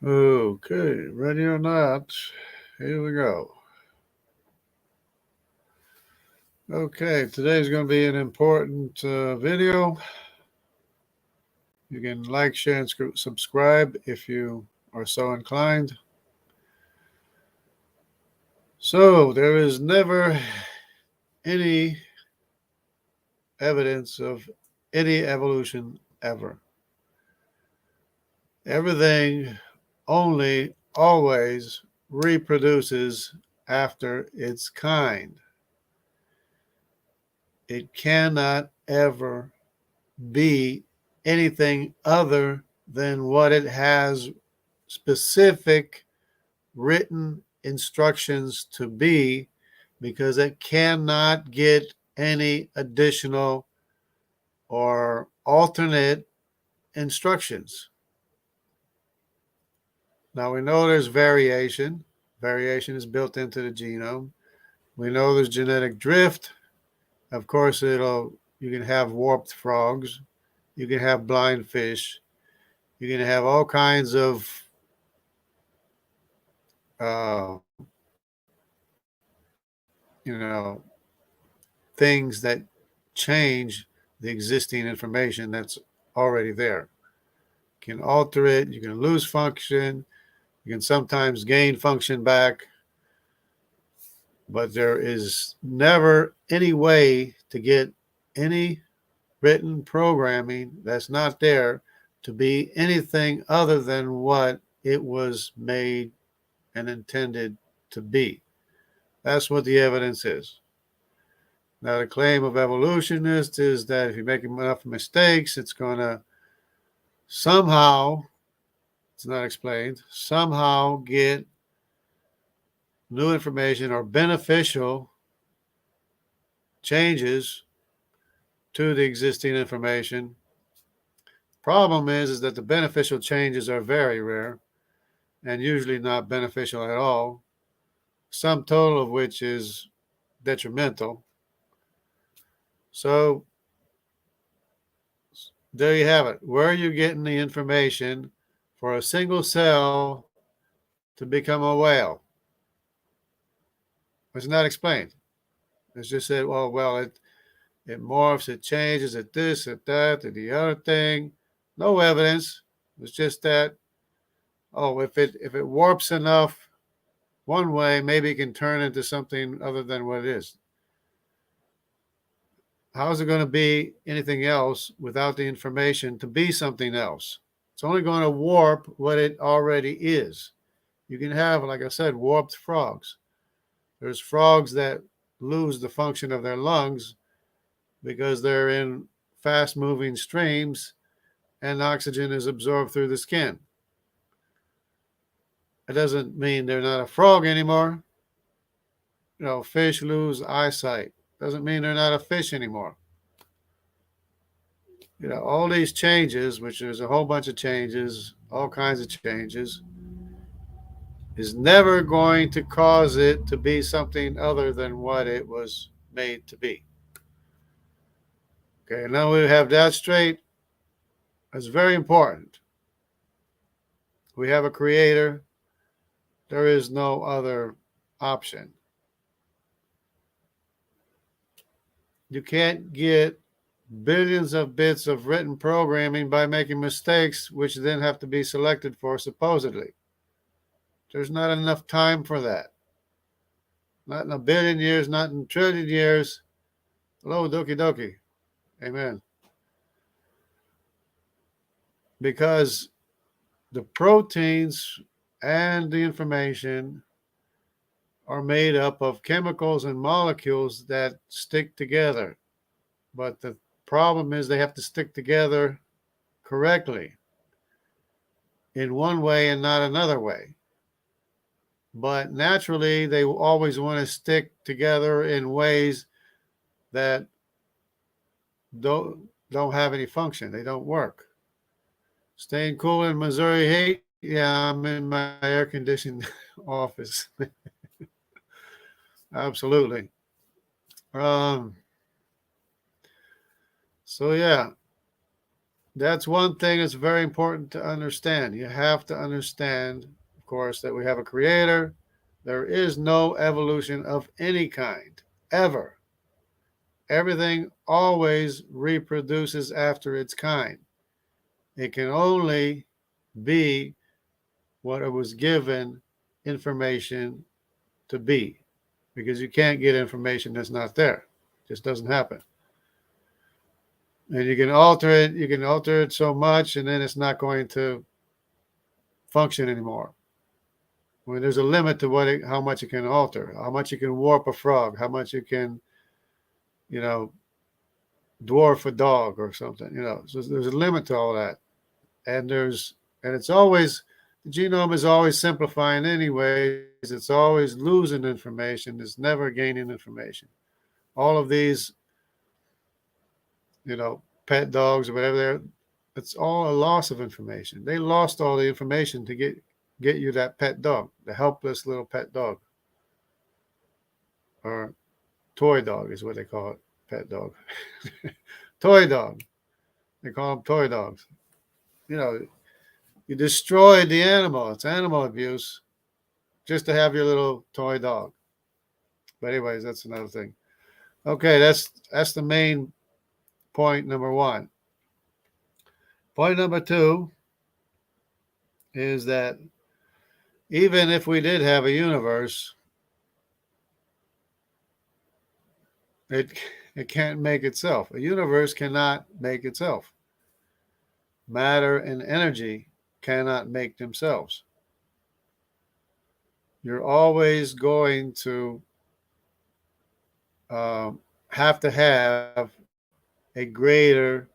Okay, ready or not, here we go. Okay, today's going to be an important video. You can like, share, and subscribe if you are so inclined. So, there is never any evidence of any evolution ever. Everything only always reproduces after its kind. It cannot ever be anything other than what it has specific written instructions to be, because it cannot get any additional or alternate instructions. Now we know there's variation. Variation is built into the genome. We know there's genetic drift. Of course, you can have warped frogs. You can have blind fish. You can have all kinds of uh, things that change the existing information that's already there. You can alter it. You can lose function. You can sometimes gain function back. But there is never any way to get any written programming that's not there to be anything other than what it was made and intended to be. That's what the evidence is. Now, the claim of evolutionists is that if you make enough mistakes, it's going to somehow, it's not explained, somehow get new information or beneficial changes to the existing information. Problem is that the beneficial changes are very rare and usually not beneficial at all, sum total of which is detrimental. So there you have it. Where are you getting the information for a single cell to become a whale? It's not explained. It's just said, it morphs, it changes, it this, it that, and the other thing. No evidence. It's just that, if it warps enough one way, maybe it can turn into something other than what it is. How is it going to be anything else without the information to be something else? It's only going to warp what it already is. You can have, like I said, warped frogs. There's frogs that lose the function of their lungs because they're in fast moving streams and oxygen is absorbed through the skin. It doesn't mean they're not a frog anymore. Fish lose eyesight. Doesn't mean they're not a fish anymore. All these changes, which there's a whole bunch of changes, all kinds of changes, is never going to cause it to be something other than what it was made to be. Okay, now we have that straight. That's very important. We have a creator. There is no other option. You can't get billions of bits of written programming by making mistakes, which then have to be selected for, supposedly. There's not enough time for that. Not in a billion years, not in a trillion years. Hello, doki doki. Amen. Because the proteins and the information are made up of chemicals and molecules that stick together. But the problem is they have to stick together correctly in one way and not another way. But naturally, they always want to stick together in ways that don't have any function. They don't work. Staying cool in Missouri heat? Yeah, I'm in my air conditioned office. Absolutely. Um, so yeah, That's one thing that's very important to understand. You have to understand, of course, that we have a creator. There is no evolution of any kind, ever. Everything always reproduces after its kind. It can only be what it was given information to be, because you can't get information that's not there. It just doesn't happen. And you can alter it so much, and then it's not going to function anymore. I mean, there's a limit to how much you can alter, how much you can warp a frog, how much you can, you know, dwarf a dog or something. So there's a limit to all that, and it's always, the genome is always simplifying anyways. It's always losing information. It's never gaining information. All of these, pet dogs or whatever it's all a loss of information. They lost all the information to get you that pet dog, the helpless little pet dog, or toy dog is what they call it, pet dog. Toy dog. They call them toy dogs. You know, you destroyed the animal. It's animal abuse just to have your little toy dog. But anyways, that's another thing. Okay, that's the main point number one. Point number two is that even if we did have a universe, it it can't make itself. A universe cannot make itself. Matter and energy cannot make themselves. You're always going to have to have a greater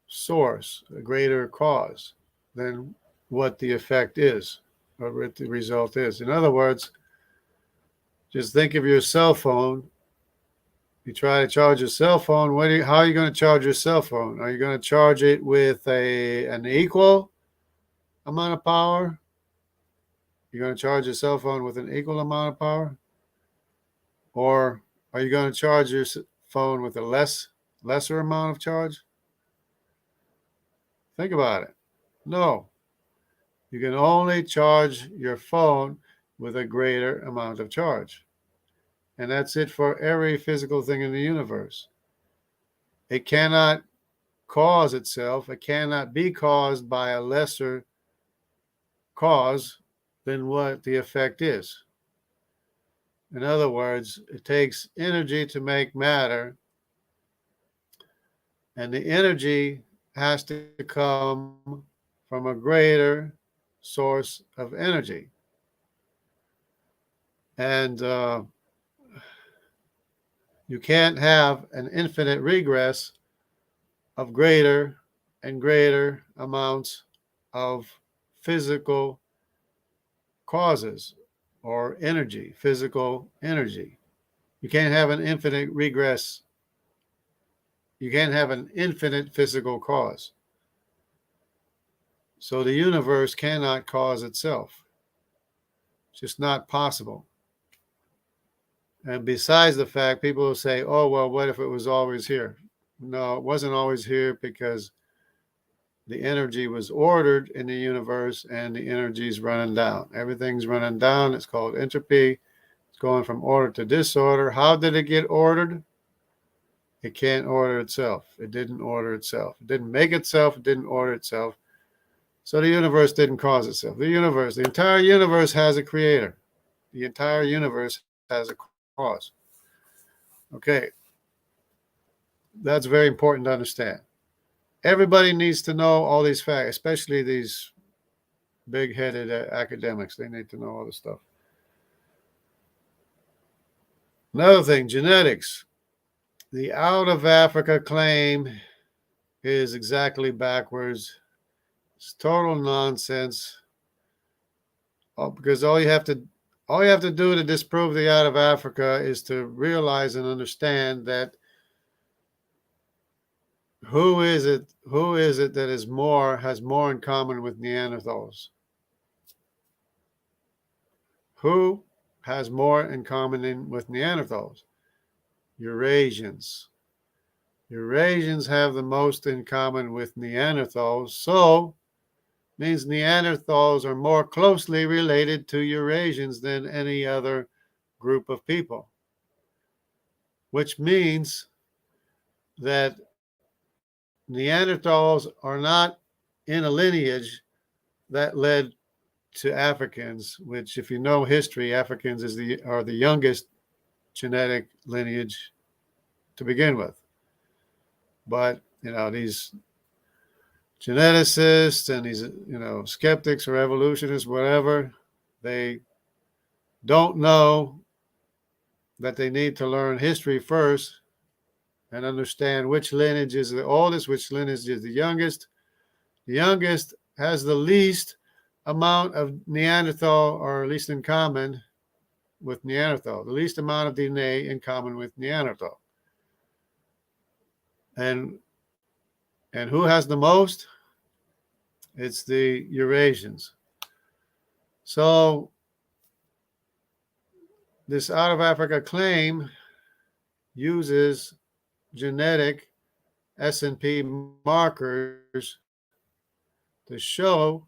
source, a greater cause than what the effect is or what the result is. In other words, just think of your cell phone. You try to charge your cell phone. How are you going to charge your cell phone? Are you going to charge it with an equal amount of power? You're going to charge your cell phone with an equal amount of power? Or are you going to charge your phone with a lesser amount of charge? Think about it. No. You can only charge your phone with a greater amount of charge. And that's it for every physical thing in the universe. It cannot cause itself. It cannot be caused by a lesser cause than what the effect is. In other words, it takes energy to make matter, and the energy has to come from a greater source of energy. And you can't have an infinite regress of greater and greater amounts of physical causes or energy, physical energy. You can't have an infinite regress. You can't have an infinite physical cause. So the universe cannot cause itself. It's just not possible. And besides the fact, people will say, oh, well, what if it was always here? No, it wasn't always here because the energy was ordered in the universe and the energy is running down. Everything's running down. It's called entropy. It's going from order to disorder. How did it get ordered? It can't order itself. It didn't order itself. It didn't make itself. It didn't order itself. So the universe didn't cause itself. The entire universe has a creator. The entire universe has a cause. Okay. That's very important to understand. Everybody needs to know all these facts, especially these big-headed academics. They need to know all this stuff. Another thing, genetics. The out of Africa claim is exactly backwards. It's total nonsense. Because all you have to do to disprove the out of Africa is to realize and understand that who is it that has more in common with Neanderthals? Who has more in common with Neanderthals? Eurasians. Eurasians have the most in common with Neanderthals, so means Neanderthals are more closely related to Eurasians than any other group of people, which means that Neanderthals are not in a lineage that led to Africans, which, if you know history, Africans are the youngest genetic lineage to begin with. But these geneticists and these skeptics or evolutionists, whatever, they don't know that they need to learn history first and understand which lineage is the oldest, which lineage is the youngest. The youngest has the least amount of Neanderthal, or at least in common with Neanderthal, the least amount of DNA in common with Neanderthal. And who has the most? It's the Eurasians. So this out of Africa claim uses genetic S&P markers to show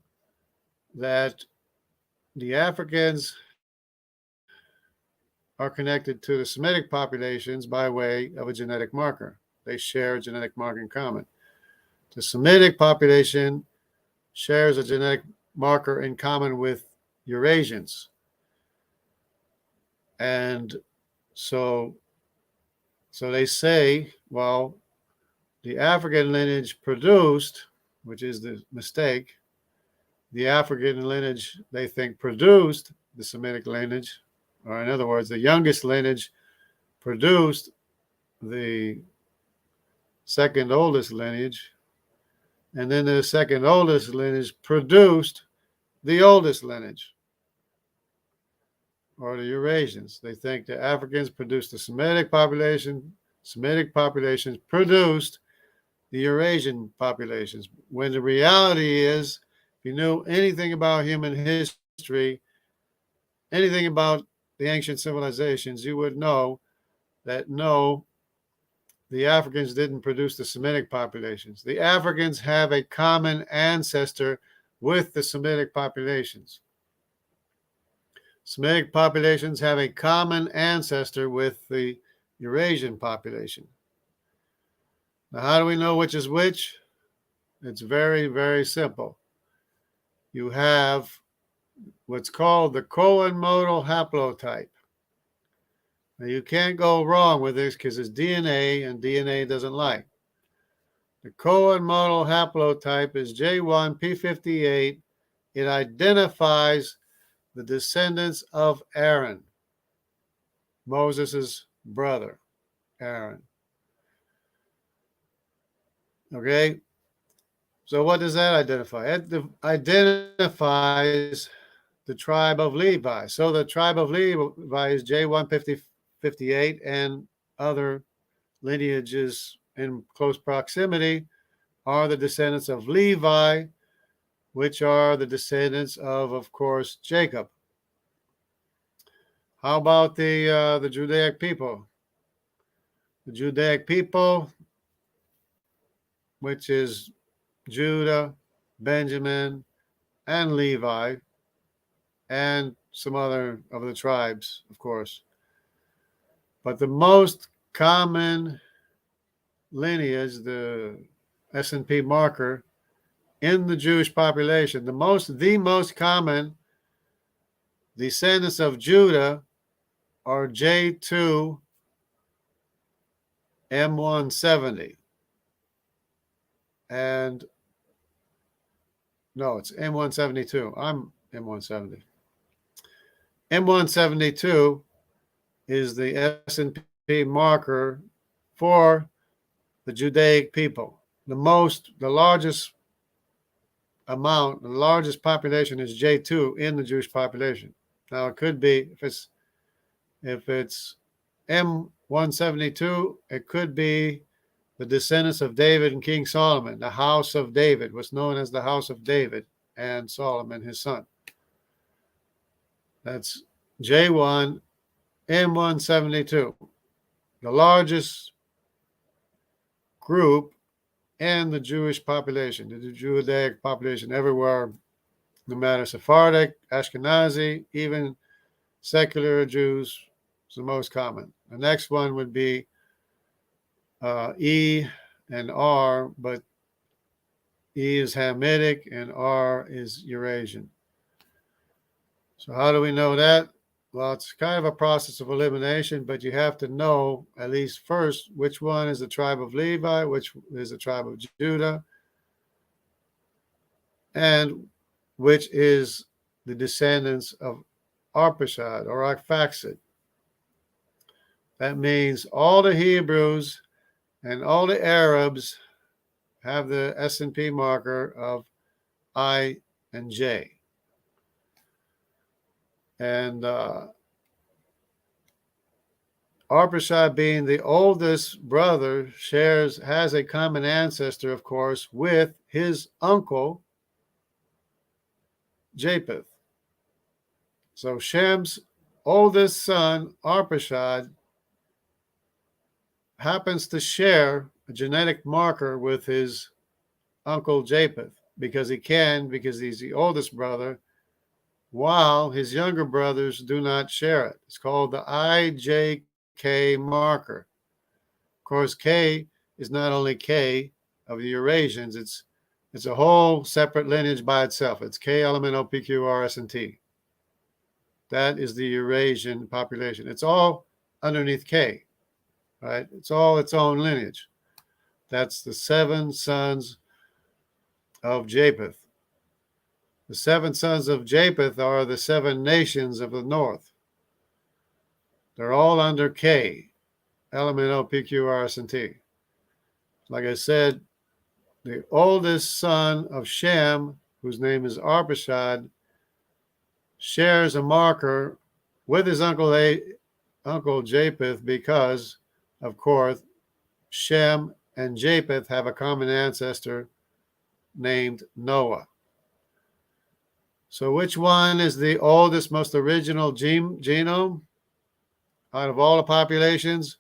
that the Africans are connected to the Semitic populations by way of a genetic marker. They share a genetic marker in common. The Semitic population shares a genetic marker in common with Eurasians. And so they say, well, the African lineage produced, which is the mistake, the African lineage, they think, produced the Semitic lineage, or in other words, the youngest lineage produced the second oldest lineage, and then the second oldest lineage produced the oldest lineage, or the Eurasians. They think the Africans produced the Semitic population, Semitic populations produced the Eurasian populations, when the reality is, if you knew anything about human history, anything about the ancient civilizations, you would know that no, the Africans didn't produce the Semitic populations. The Africans have a common ancestor with the Semitic populations. Semitic populations have a common ancestor with the Eurasian population. Now, how do we know which is which? It's very, very simple. You have what's called the Cohen modal haplotype. Now, you can't go wrong with this because it's DNA, and DNA doesn't lie. The Cohen modal haplotype is J1P58. It identifies the descendants of Aaron, Moses' brother, Aaron. Okay? So what does that identify? It identifies the tribe of Levi. So the tribe of Levi is J158, and other lineages in close proximity are the descendants of Levi, which are the descendants of course, Jacob. How about the Judaic people? The Judaic people, which is Judah, Benjamin, and Levi, and some other of the tribes, of course. But the most common lineage, the S&P marker in the Jewish population, the most common descendants of Judah are J2 M170. And no, it's M172. I'm M170. M172 is the S&P marker for the Judaic people. The largest amount, the largest population is J2 in the Jewish population. Now, it could be, if it's M172, it could be the descendants of David and King Solomon, the house of David, what's known as the house of David, and Solomon, his son. That's J1, M172. The largest group and the Jewish population, the Judaic population everywhere, no matter Sephardic, Ashkenazi, even secular Jews is the most common. The next one would be E and R, but E is Hamitic and R is Eurasian. So how do we know that? Well, it's kind of a process of elimination, but you have to know at least first which one is the tribe of Levi, which is the tribe of Judah, and which is the descendants of Arpachshad or Arphaxad. That means all the Hebrews and all the Arabs have the S&P marker of I and J. And Arpachshad, being the oldest brother, has a common ancestor, of course, with his uncle, Japheth. So Shem's oldest son, Arpachshad, happens to share a genetic marker with his uncle Japheth because he's the oldest brother, while his younger brothers do not share it. It's called the IJK marker. Of course, K is not only K of the Eurasians, it's a whole separate lineage by itself. It's K, LMNO, PQ, RS, and T. That is the Eurasian population. It's all underneath K, right? It's all its own lineage. That's the 7 sons of Japheth. The 7 sons of Japheth are the 7 nations of the north. They're all under K, LMNO, PQ, RS, and T. Like I said, the oldest son of Shem, whose name is Arpachshad, shares a marker with his uncle Japheth because, of course, Shem and Japheth have a common ancestor named Noah. So which one is the oldest, most original genome out of all the populations?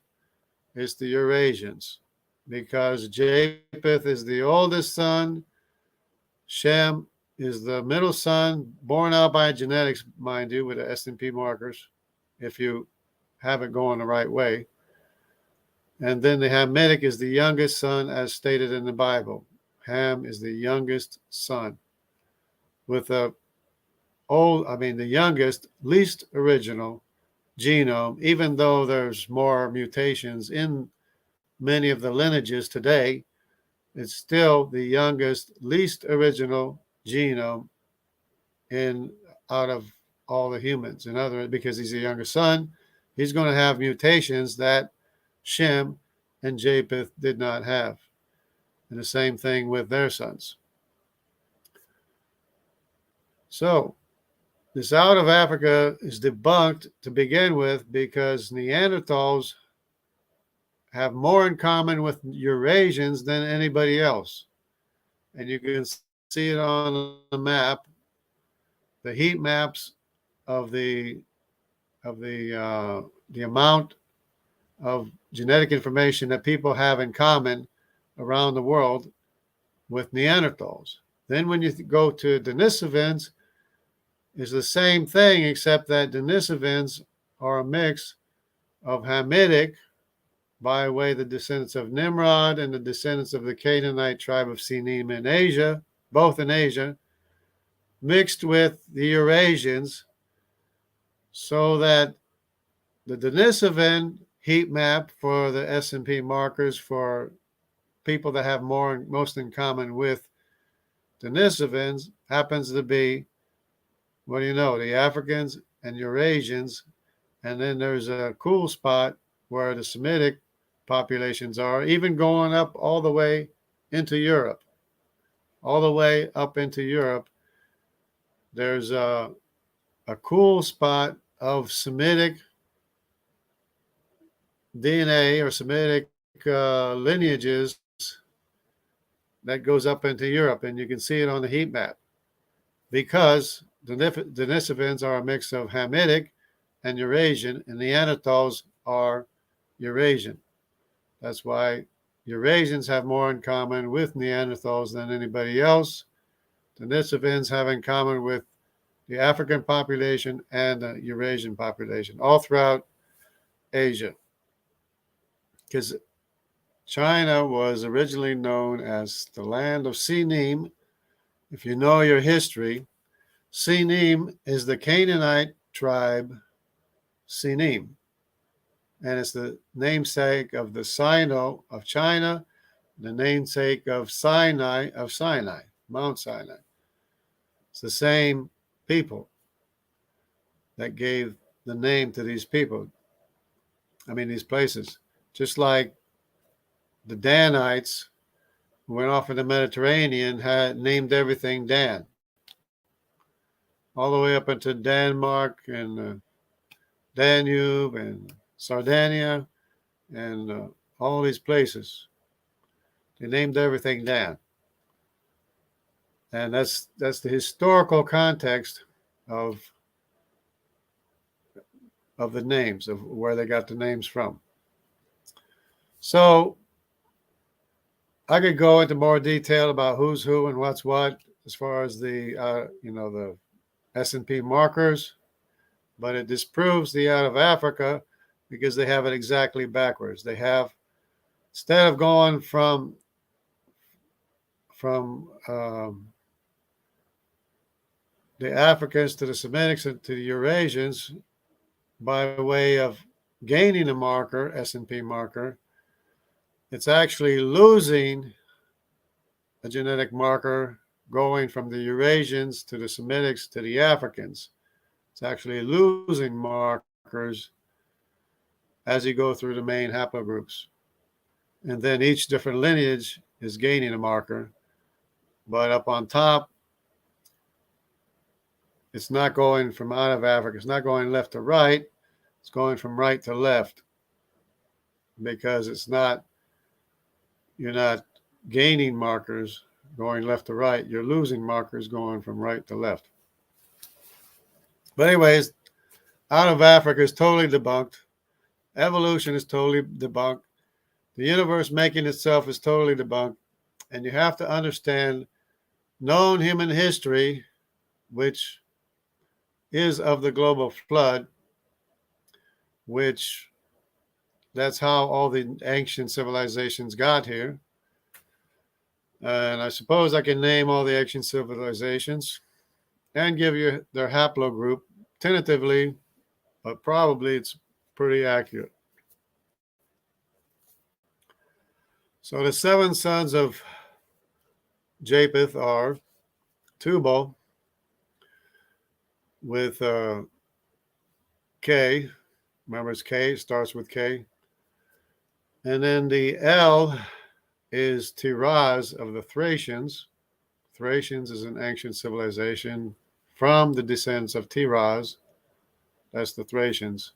It's the Eurasians, because Japheth is the oldest son, Shem is the middle son, born out by genetics, mind you, with the S&P markers, if you have it going the right way. And then the Hamitic is the youngest son, as stated in the Bible. Ham is the youngest son, with the youngest, least original genome, even though there's more mutations in many of the lineages today. It's still the youngest, least original genome out of all the humans. In other words, because he's the youngest son, he's going to have mutations that Shem and Japheth did not have. And the same thing with their sons. So this out of Africa is debunked to begin with because Neanderthals have more in common with Eurasians than anybody else. And you can see it on the map, the heat maps of the amount of genetic information that people have in common around the world with Neanderthals. Then when you go to Denisovans, it's the same thing, except that Denisovans are a mix of Hamitic, by way of the descendants of Nimrod and the descendants of the Canaanite tribe of Sinim in Asia, both in Asia, mixed with the Eurasians, so that the Denisovan heat map for the S&P markers for people that have most in common with Denisovans happens to be, what do you know, the Africans and Eurasians. And then there's a cool spot where the Semitic populations are, even going up all the way into Europe. All the way up into Europe, there's a cool spot of Semitic DNA or Semitic lineages that goes up into Europe, and you can see it on the heat map because the Denisovans are a mix of Hamitic and Eurasian, and Neanderthals are Eurasian. That's why Eurasians have more in common with Neanderthals than anybody else. Denisovans have in common with the African population and the Eurasian population, all throughout Asia. Because China was originally known as the land of Sinim. If you know your history, Sinim is the Canaanite tribe Sinim, and it's the namesake of the Sino of China, the namesake of Sinai, Mount Sinai. It's the same people that gave the name to these people. These places. Just like the Danites who went off in the Mediterranean had named everything Dan, all the way up into Denmark and Danube and Sardinia and all these places. They named everything Dan. And that's the historical context of the names, of where they got the names from. So I could go into more detail about who's who and what's what as far as the the S&P markers, but it disproves the out of Africa because they have it exactly backwards. They have, instead of going from the Africans to the Semitics and to the Eurasians by way of gaining a marker, S&P marker, it's actually losing a genetic marker going from the Eurasians to the Semitics to the Africans. It's actually losing markers as you go through the main haplogroups. And then each different lineage is gaining a marker. But up on top, it's not going from out of Africa. It's not going left to right. It's going from right to left, because you're not gaining markers going left to right. You're losing markers going from right to left. But anyways, out of Africa is totally debunked. Evolution is totally debunked. The universe making itself is totally debunked. And you have to understand known human history, which is of the global flood, which that's how all the ancient civilizations got here. And I suppose I can name all the ancient civilizations and give you their haplogroup tentatively, but probably it's pretty accurate. So the 7 sons of Japheth are Tubal with K. Remember, it's K, it starts with K. And then the L is Tiraz of the Thracians. Thracians is an ancient civilization from the descendants of Tiraz. That's the Thracians.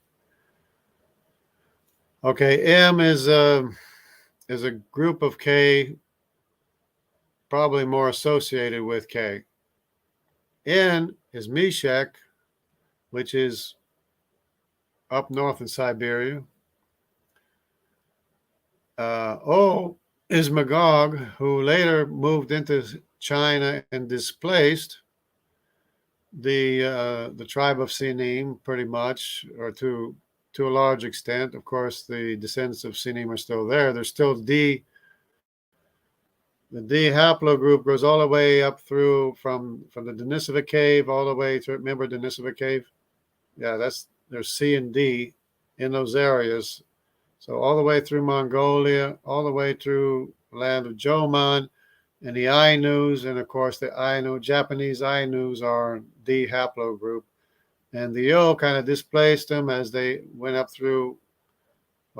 Okay, M is a group of K, probably more associated with K. N is Meshech, which is up north in Siberia. O is Magog, who later moved into China and displaced the tribe of Sinim, pretty much, or to a large extent. Of course, the descendants of Sinim are still there. There's still D. The D haplogroup goes all the way up through from the Denisova Cave all the way through. Remember Denisova Cave? Yeah, there's C and D in those areas. So all the way through Mongolia, all the way through the land of Jomon and the Ainus, and of course the Japanese Ainus are D haplogroup. And the O kind of displaced them as they went up through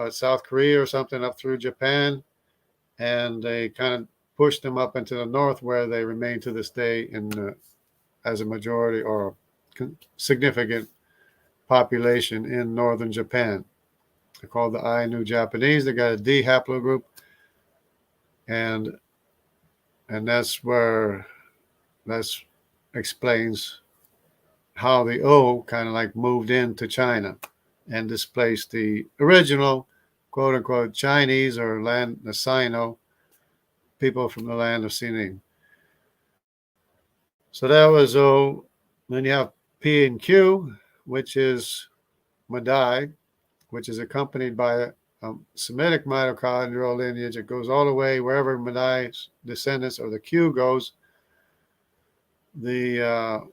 South Korea or something, up through Japan, and they kind of pushed them up into the north, where they remain to this day as a majority or significant population in northern Japan. They're called the Ainu Japanese. They got a D haplogroup, and that explains how the O kind of like moved into China and displaced the original quote unquote Chinese or land the Sino people from the land of Sinim. So that was O. Then you have P and Q, which is Madai, which is accompanied by a Semitic mitochondrial lineage. It goes all the way wherever Madai's descendants or the Q goes. The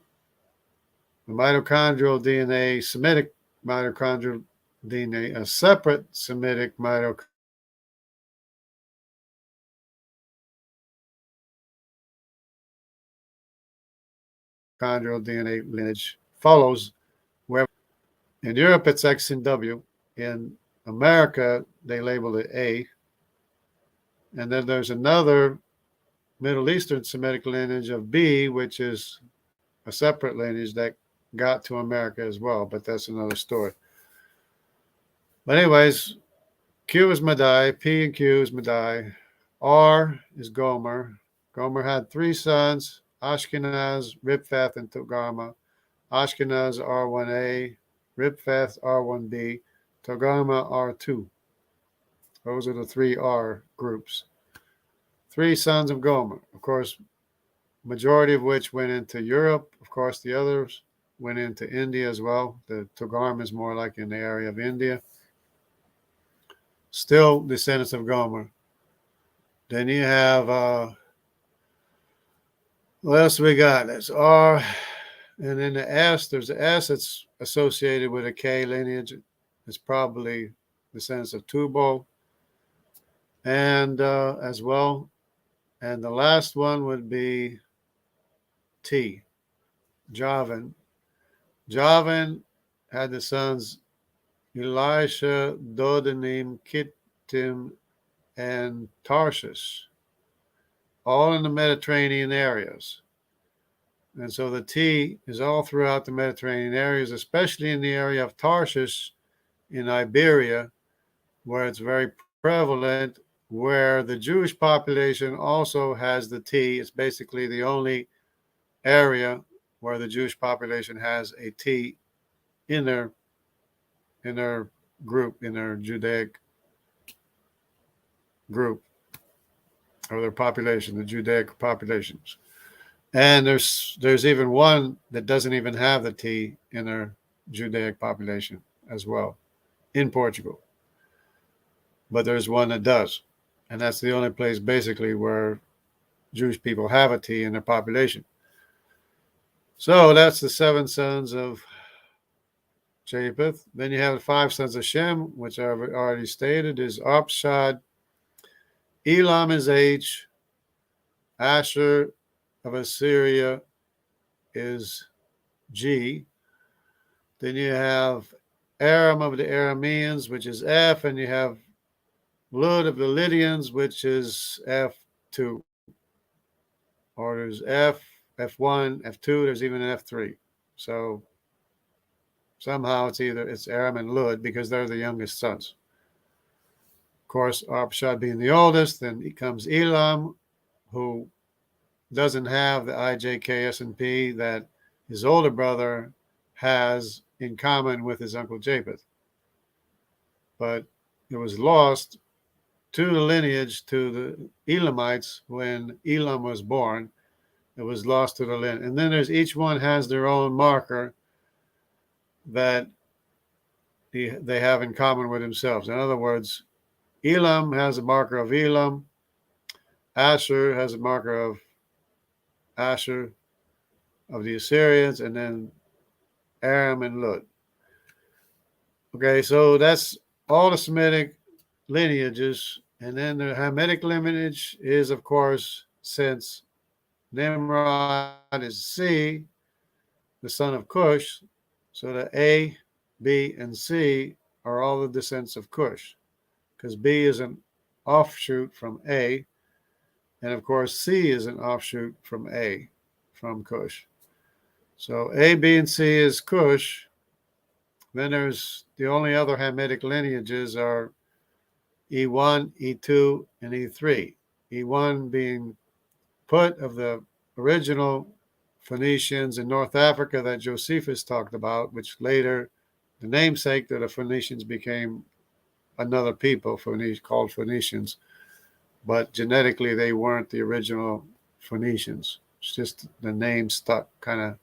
mitochondrial DNA, Semitic mitochondrial DNA, a separate Semitic mitochondrial DNA lineage follows wherever. In Europe, it's X and W. In America, they label it A. And then there's another Middle Eastern Semitic lineage of B, which is a separate lineage that got to America as well, but that's another story. But anyways, Q is Madai, P and Q is Madai, R is Gomer. Gomer had three sons, Ashkenaz, Riphath, and Togarma. Ashkenaz R1A, Riphath R1B, Togarma R2. Those are the three R groups. Three sons of Gomer. Of course, majority of which went into Europe. Of course, the others went into India as well. The Togarma is more like in the area of India. Still descendants of Gomer. Then you have, what else we got? That's R. And then the S, there's the S that's associated with a K lineage. It's probably descendants of Tubal and as well. And the last one would be T, Javan. Javan had the sons Elisha, Dodanim, Kittim, and Tarshish, all in the Mediterranean areas. And so the T is all throughout the Mediterranean areas, especially in the area of Tarshish in Iberia, where it's very prevalent, where the Jewish population also has the T. It's basically the only area where the Jewish population has a T in their group, in their Judaic group, or their population, the Judaic populations. And there's even one that doesn't even have the T in their Judaic population as well, in Portugal. But there's one that does. And that's the only place basically where Jewish people have a T in their population. So that's the seven sons of Japheth. Then you have the five sons of Shem, which I've already stated, is Arpshad. Elam is H. Asher of Assyria is G. Then you have Aram of the Arameans, which is F, and you have Lud of the Lydians, which is F2. Or there's F, F1, F2, there's even an F3. So somehow it's Aram and Lud because they're the youngest sons. Of course, Arpshad being the oldest, then comes Elam, who doesn't have the IJKS&P that his older brother has in common with his uncle Japheth. But it was lost to the lineage, to the Elamites, when Elam was born. It was lost to the lineage. And then each one has their own marker that they have in common with themselves. In other words, Elam has a marker of Elam. Asher has a marker of Asher of the Assyrians, and then Aram and Lud. Okay, so that's all the Semitic lineages. And then the Hamitic lineage is, of course, since Nimrod is C, the son of Cush, so the A, B, and C are all the descendants of Cush, because B is an offshoot from A, and of course C is an offshoot from A, from Cush. So A, B, and C is Cush. Then there's the only other Hamitic lineages are E1, E2, and E3. E1 being Put of the original Phoenicians in North Africa that Josephus talked about, which later the namesake to the Phoenicians became another people, called Phoenicians, but genetically they weren't the original Phoenicians. It's just the name stuck, kind of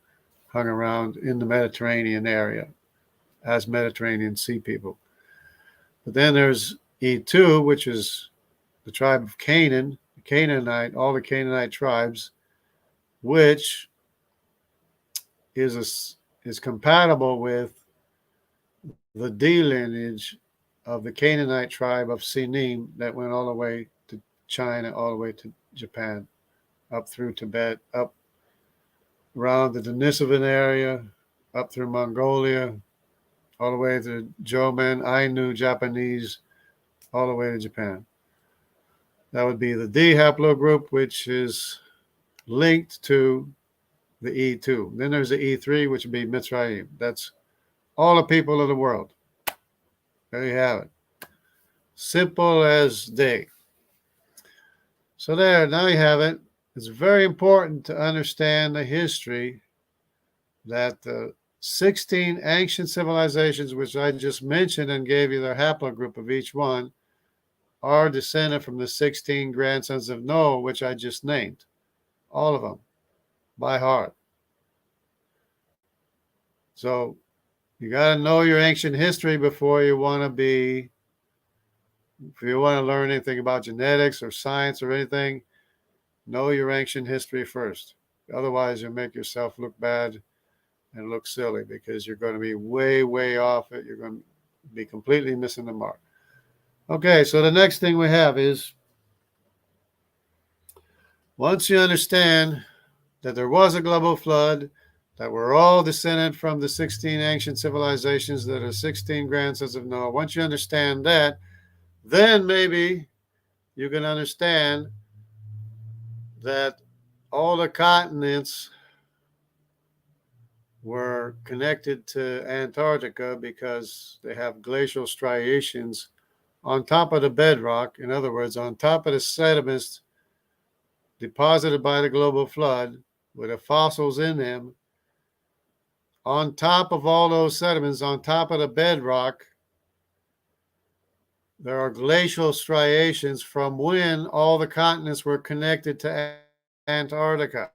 hung around in the Mediterranean area as Mediterranean Sea people. But then there's E2, which is the tribe of Canaan, all the Canaanite tribes, which is compatible with the D lineage of the Canaanite tribe of Sinim that went all the way to China, all the way to Japan, up through Tibet, up around the Denisovan area, up through Mongolia, all the way to Jomen, Ainu, Japanese, all the way to Japan. That would be the D haplogroup, which is linked to the E2. Then there's the E3, which would be Mitzrayim. That's all the people of the world. There you have it. Simple as day. So now you have it. It's very important to understand the history that the 16 ancient civilizations, which I just mentioned and gave you their haplogroup of each one, are descended from the 16 grandsons of Noah, which I just named. All of them, by heart. So you got to know your ancient history before you want to be, if you want to learn anything about genetics or science or anything, know your ancient history first. Otherwise, you'll make yourself look bad and look silly because you're going to be way, way off it. You're going to be completely missing the mark. Okay, so the next thing we have is, once you understand that there was a global flood, that we're all descended from the 16 ancient civilizations that are 16 grandsons of Noah, once you understand that, then maybe you can understand that all the continents were connected to Antarctica because they have glacial striations on top of the bedrock. In other words, on top of the sediments deposited by the global flood with the fossils in them, on top of all those sediments, on top of the bedrock, there are glacial striations from when all the continents were connected to Antarctica.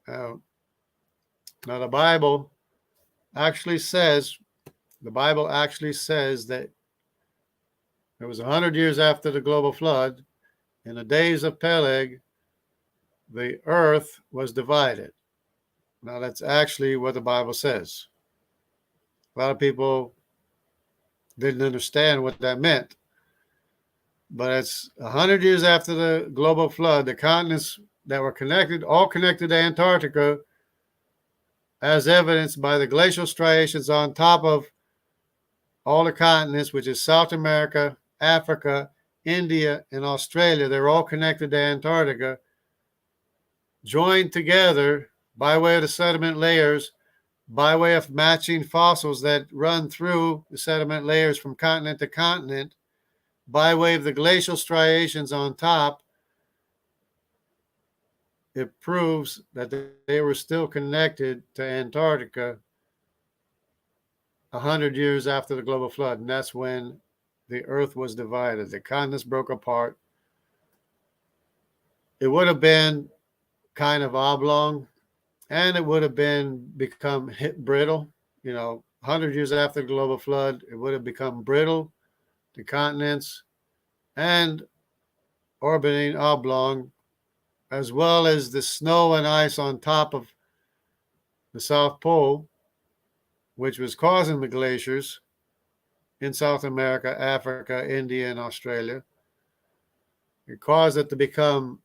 Now the Bible actually says that it was 100 years after the global flood, in the days of Peleg, the earth was divided. Now that's actually what the Bible says. A lot of people didn't understand what that meant. But it's 100 years after the global flood, the continents that were connected, all connected to Antarctica, as evidenced by the glacial striations on top of all the continents, which is South America, Africa, India, and Australia. They're all connected to Antarctica, joined together by way of the sediment layers, by way of matching fossils that run through the sediment layers from continent to continent, by way of the glacial striations on top. It proves that they were still connected to Antarctica 100 years after the global flood, and that's when the earth was divided. The continents broke apart. It would have been kind of oblong, and it would have become brittle. 100 years after the global flood, it would have become brittle, the continents, and orbiting oblong, as well as the snow and ice on top of the South Pole, which was causing the glaciers in South America, Africa, India, and Australia. It caused it to become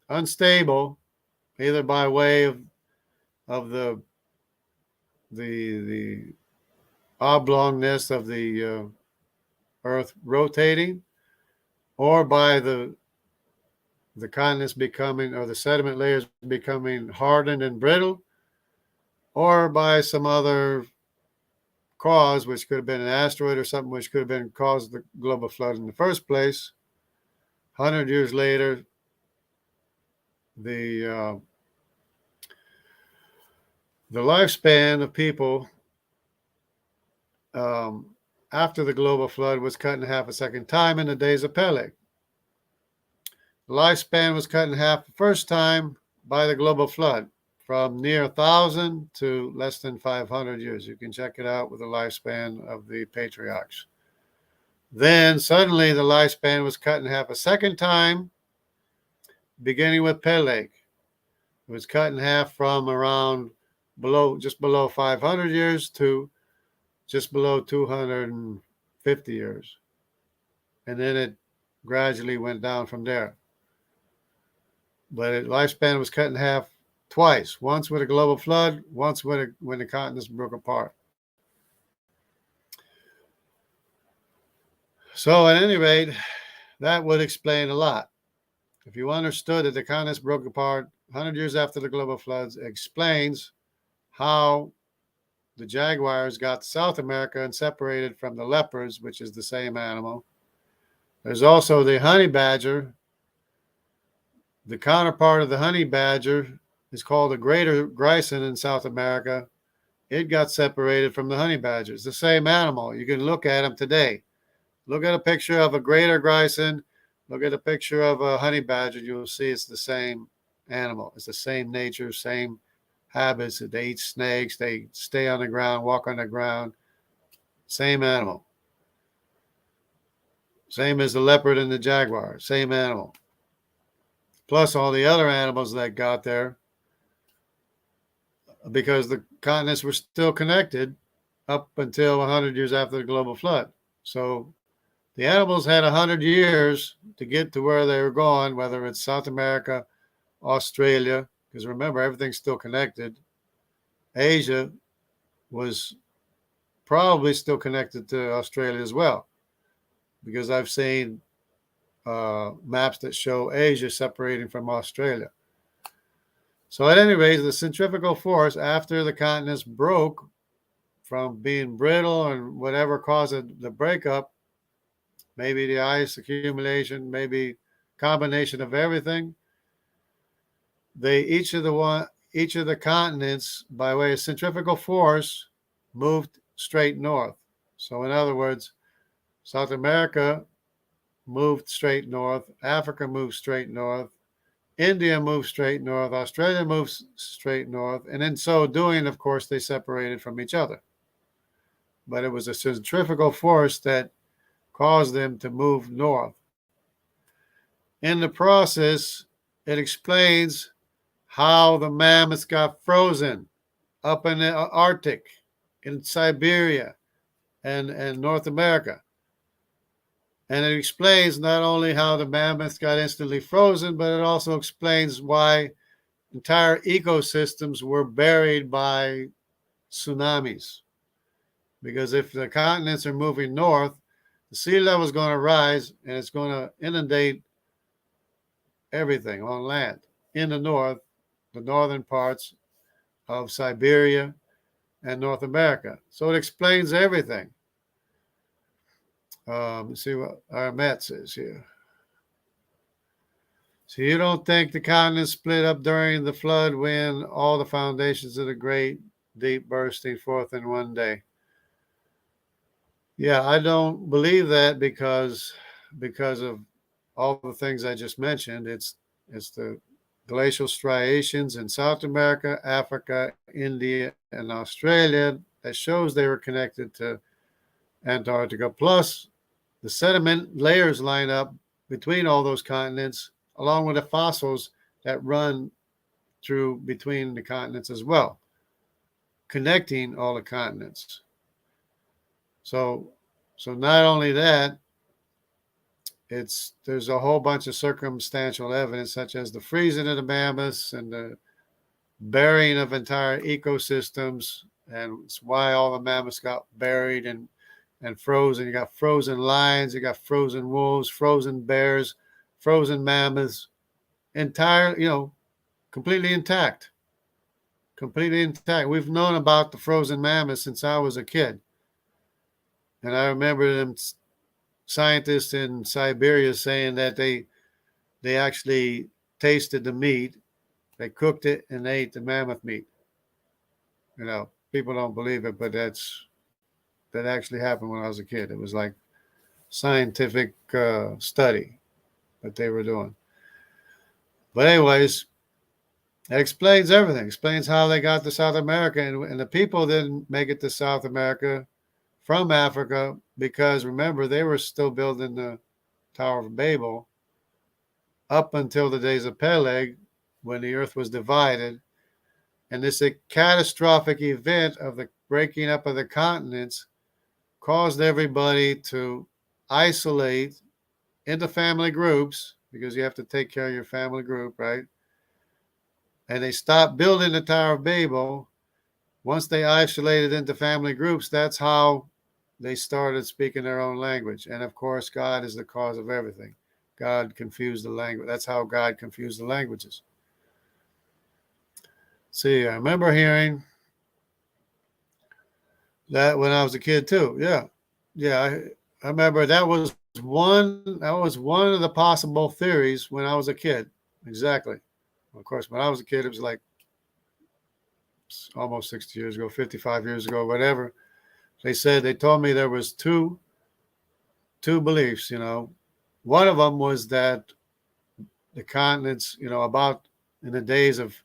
unstable, either by way of the oblongness of the Earth rotating, or by the continents becoming, or the sediment layers becoming hardened and brittle, or by some other cause, which could have been an asteroid or something which could have been caused the global flood in the first place. 100 years later, the lifespan of people um, after the global flood was cut in half a second time in the days of Peleg. The lifespan was cut in half the first time by the global flood, from near 1,000 to less than 500 years. You can check it out with the lifespan of the patriarchs. Then suddenly the lifespan was cut in half a second time, beginning with Peleg. It was cut in half from around just below 500 years to just below 250 years. And then it gradually went down from there. But its lifespan was cut in half twice, once with a global flood, once when the continents broke apart. So at any rate, that would explain a lot. If you understood that the continents broke apart 100 years after the global floods, it explains how the jaguars got to South America and separated from the leopards, which is the same animal. There's also the honey badger. The counterpart of the honey badger is called the greater grison in South America. It got separated from the honey badger. It's the same animal. You can look at them today. Look at a picture of a greater grison. Look at a picture of a honey badger. You'll see it's the same animal. It's the same nature, same habits. They eat snakes. They stay on the ground, walk on the ground. Same animal. Same as the leopard and the jaguar. Same animal. Plus all the other animals that got there, because the continents were still connected up until 100 years after the global flood. So the animals had 100 years to get to where they were going, whether it's South America, Australia, because remember, everything's still connected. Asia was probably still connected to Australia as well, because I've seen maps that show Asia separating from Australia. So at any rate, the centrifugal force after the continents broke from being brittle and whatever caused the breakup, maybe the ice accumulation, maybe combination of everything, each of the continents, by way of centrifugal force, moved straight north. So in other words, South America moved straight north, Africa moved straight north, India moved straight north, Australia moves straight north, and in so doing, of course, they separated from each other. But it was a centrifugal force that caused them to move north. In the process, it explains how the mammoths got frozen up in the Arctic, in Siberia, and North America. And it explains not only how the mammoths got instantly frozen, but it also explains why entire ecosystems were buried by tsunamis. Because if the continents are moving north, the sea level is going to rise and it's going to inundate everything on land in the north, the northern parts of Siberia and North America. So it explains everything. Let's see what our Met says here. So you don't think the continents split up during the flood when all the foundations of the great deep bursting forth in one day? Yeah, I don't believe that because of all the things I just mentioned. It's the glacial striations in South America, Africa, India, and Australia that shows they were connected to Antarctica. Plus, the sediment layers line up between all those continents, along with the fossils that run through between the continents as well, connecting all the continents. So not only that, there's a whole bunch of circumstantial evidence, such as the freezing of the mammoths and the burying of entire ecosystems, and it's why all the mammoths got buried and frozen. You got frozen lions, you got frozen wolves, frozen bears, frozen mammoths, completely intact. Completely intact. We've known about the frozen mammoths since I was a kid. And I remember them scientists in Siberia saying that they actually tasted the meat, they cooked it, and they ate the mammoth meat. People don't believe it, but that actually happened when I was a kid. It was like scientific study that they were doing. But anyways, it explains everything. Explains how they got to South America, and the people didn't make it to South America from Africa because remember they were still building the Tower of Babel up until the days of Peleg, when the earth was divided. And this catastrophic event of the breaking up of the continents caused everybody to isolate into family groups because you have to take care of your family group, right? And they stopped building the Tower of Babel. Once they isolated into family groups, that's how they started speaking their own language. And of course, God is the cause of everything. God confused the language. That's how God confused the languages. See, I remember hearing that when I was a kid too. Yeah, yeah. I remember that was one of the possible theories when I was a kid. Exactly. Of course, when I was a kid, it was like almost 60 years ago, 55 years ago, whatever. They told me there was two beliefs. One of them was that the continents, about in the days of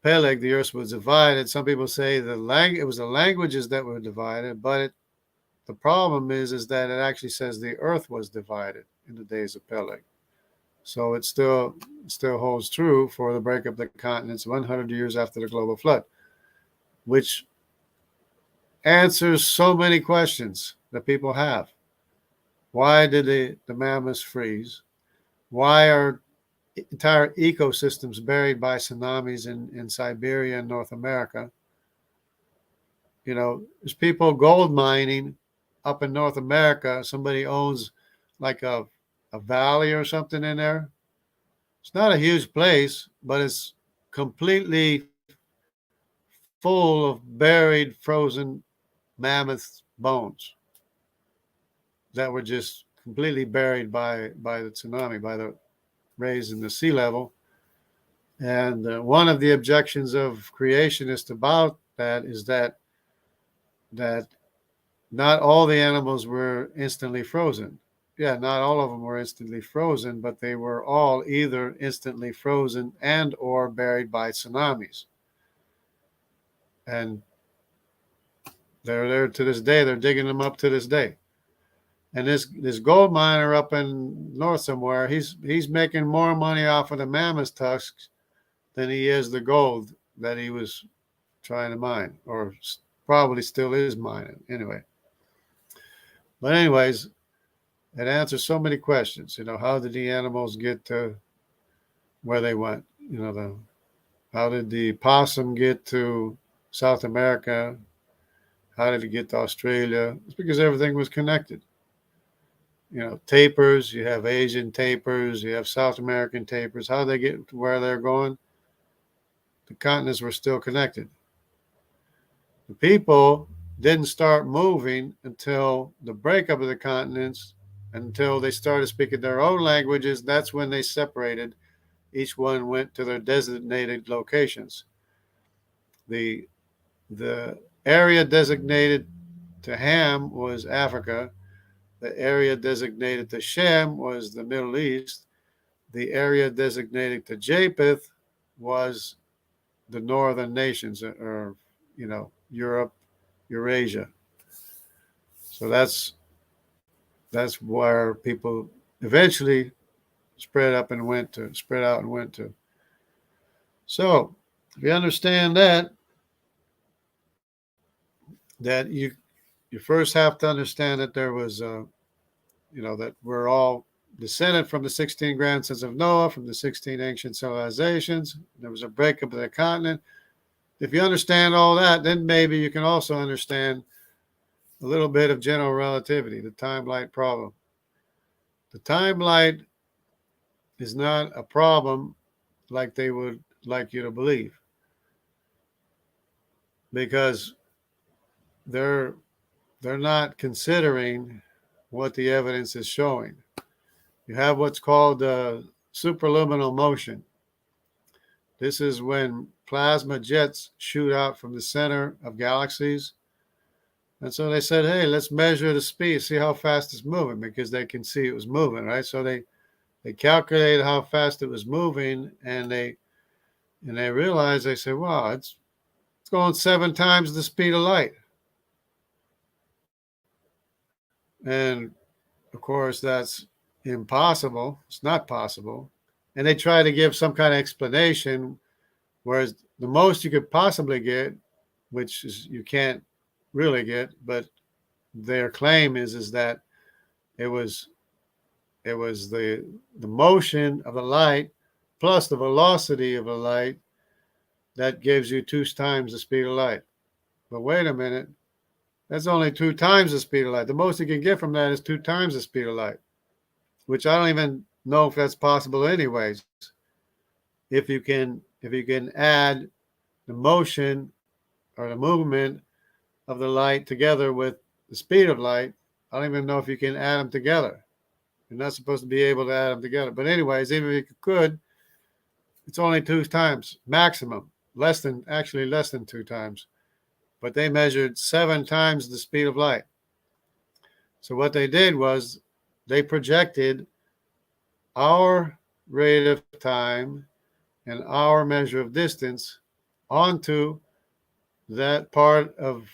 Peleg, the earth was divided. Some people say it was the languages that were divided, but the problem is that it actually says the earth was divided in the days of Peleg. So it still holds true for the breakup of the continents 100 years after the global flood, which answers so many questions that people have. Why did the mammoths freeze? Why are entire ecosystems buried by tsunamis in Siberia and North America? There's people gold mining up in North America. Somebody owns like a valley or something in there. It's not a huge place, but it's completely full of buried, frozen mammoth bones that were just completely buried by the tsunami, by the raise in the sea level. And one of the objections of creationists about that is that not all the animals were instantly frozen. Yeah, not all of them were instantly frozen, but they were all either instantly frozen and or buried by tsunamis. And they're there to this day. They're digging them up to this day. And this gold miner up in north somewhere, he's making more money off of the mammoth tusks than he is the gold that he was trying to mine, or probably still is mining anyway. But anyways, it answers so many questions. How did the animals get to where they went? How did the possum get to South America? How did it get to Australia? It's because everything was connected. Tapirs, you have Asian tapirs, you have South American tapirs. How they get to where they're going? The continents were still connected. The people didn't start moving until the breakup of the continents, until they started speaking their own languages. That's when they separated. Each one went to their designated locations. The area designated to Ham was Africa. The area designated to Shem was the Middle East. The area designated to Japheth was the northern nations, or Europe, Eurasia. So that's where people eventually spread out and went to. So if you understand that you first have to understand that there was that we're all descended from the 16 grandsons of Noah, from the 16 ancient civilizations. There was a breakup of the continent. If you understand all that, then maybe you can also understand a little bit of general relativity, the time-light problem. The time-light is not a problem like they would like you to believe, because they're not considering what the evidence is showing. You have what's called superluminal motion. This is when plasma jets shoot out from the center of galaxies, And so they said, hey, let's measure the speed, see how fast it's moving, because they can see it was moving, right? So they calculated how fast it was moving, and they realized, they said, wow, it's going 7 times the speed of light. And of course, that's impossible. It's not possible. And they try to give some kind of explanation, whereas the most you could possibly get, which is you can't really get, but their claim is that it was the motion of the light plus the velocity of the light that gives you 2 times the speed of light. But wait a minute, that's only 2 times the speed of light. The most you can get from that is 2 times the speed of light, which I don't even know if that's possible anyways. If you can add the motion or the movement of the light together with the speed of light, I don't even know if you can add them together. You're not supposed to be able to add them together. But anyways, even if you could, it's only 2 times maximum, less than 2 times. But they measured 7 times the speed of light. So what they did was they projected our rate of time and our measure of distance onto that part of